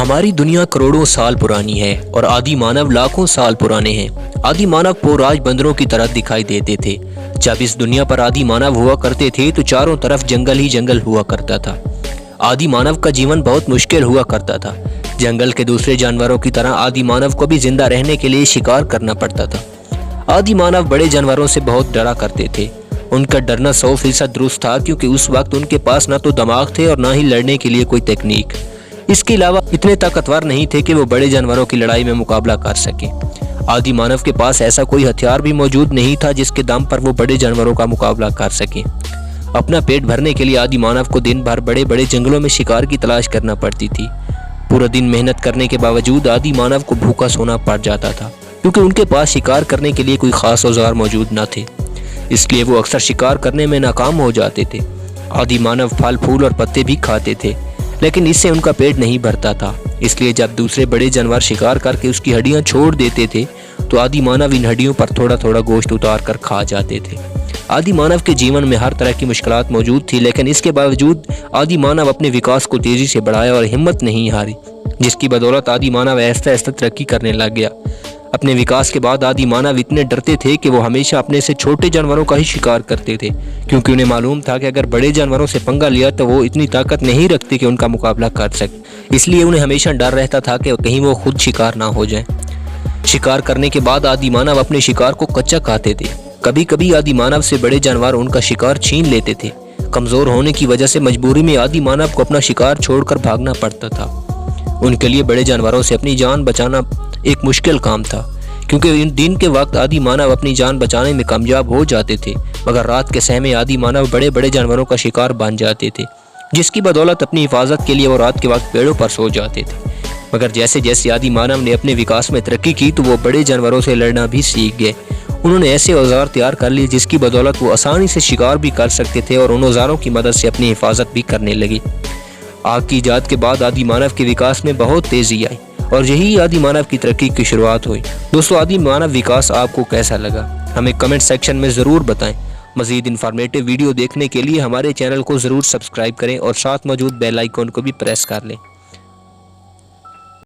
हमारी दुनिया करोड़ों साल पुरानी है और आदि मानव लाखों साल पुराने हैं। आदि मानव पोराज बंदरों की तरह दिखाई देते थे। जब इस दुनिया पर आदि मानव हुआ करते थे तो चारों तरफ जंगल ही जंगल हुआ करता था। आदि मानव का जीवन बहुत मुश्किल हुआ करता था। जंगल के दूसरे जानवरों की तरह आदि मानव को भी जिंदा रहने के लिए शिकार करना पड़ता था। आदि मानव बड़े जानवरों से बहुत डरा करते थे। उनका डरना 100% दुरुस्त था, क्योंकि उस वक्त उनके पास ना तो दिमाग थे और ना ही लड़ने के लिए कोई तकनीक। इसके अलावा इतने ताकतवर नहीं थे कि वो बड़े जानवरों की लड़ाई में मुकाबला कर सके। आदि मानव के पास ऐसा कोई हथियार भी मौजूद नहीं था जिसके दम पर वो बड़े जानवरों का मुकाबला कर सके। अपना पेट भरने के लिए आदि मानव को दिन भर बड़े बड़े जंगलों में शिकार की तलाश करना पड़ती थी। पूरा दिन मेहनत करने के बावजूद आदि मानव को भूखा सोना पड़ जाता था, क्योंकि उनके पास शिकार करने के लिए कोई खास औजार मौजूद न थे। इसलिए वो अक्सर शिकार करने में नाकाम हो जाते थे। आदि मानव फल फूल और पत्ते भी खाते थे, लेकिन इससे उनका पेट नहीं भरता था। इसलिए जब दूसरे बड़े जानवर शिकार करके उसकी हड्डियां छोड़ देते थे तो आदि मानव इन हड्डियों पर थोड़ा थोड़ा गोश्त उतार कर खा जाते थे। आदि मानव के जीवन में हर तरह की मुश्किलात मौजूद थी, लेकिन इसके बावजूद आदि मानव अपने विकास को तेजी से बढ़ाया और हिम्मत नहीं हारी, जिसकी बदौलत आदि मानव आहिस्ता आहिस्ता तरक्की करने लग गया। अपने विकास के बाद आदि मानव इतने डरते थे कि वो हमेशा अपने से छोटे जानवरों का ही शिकार करते थे, क्योंकि उन्हें मालूम था कि अगर बड़े जानवरों से पंगा लिया तो वो इतनी ताकत नहीं रखते कि उनका मुकाबला कर सके। इसलिए उन्हें हमेशा डर रहता था कि कहीं वो खुद शिकार ना हो जाए। शिकार करने के बाद आदि मानव अपने शिकार को कच्चा खाते थे। कभी कभी आदि मानव से बड़े जानवर उनका शिकार छीन लेते थे। कमजोर होने की वजह से मजबूरी में आदि मानव को अपना शिकार छोड़कर भागना पड़ता था। उनके लिए बड़े जानवरों से अपनी जान बचाना एक मुश्किल काम था, क्योंकि दिन के वक्त आदि मानव अपनी जान बचाने में कामयाब हो जाते थे, मगर रात के समय आदि मानव बड़े बड़े जानवरों का शिकार बन जाते थे, जिसकी बदौलत अपनी हिफाजत के लिए वो रात के वक्त पेड़ों पर सो जाते थे। मगर जैसे जैसे आदि मानव ने अपने विकास में तरक्की की तो वो बड़े जानवरों से लड़ना भी सीख गए। उन्होंने ऐसे औजार तैयार कर लिए जिसकी बदौलत वो आसानी से शिकार भी कर सकते थे और उन औजारों की मदद से अपनी हिफाजत भी करने लगे। आग की इजाद के बाद आदि मानव के विकास में बहुत तेजी आई और यही आदि मानव की तरक्की की शुरुआत हुई। दोस्तों, आदि मानव विकास आपको कैसा लगा हमें कमेंट सेक्शन में ज़रूर बताएं। मज़ीद इन्फॉर्मेटिव वीडियो देखने के लिए हमारे चैनल को ज़रूर सब्सक्राइब करें और साथ मौजूद बेल आइकॉन को भी प्रेस कर लें।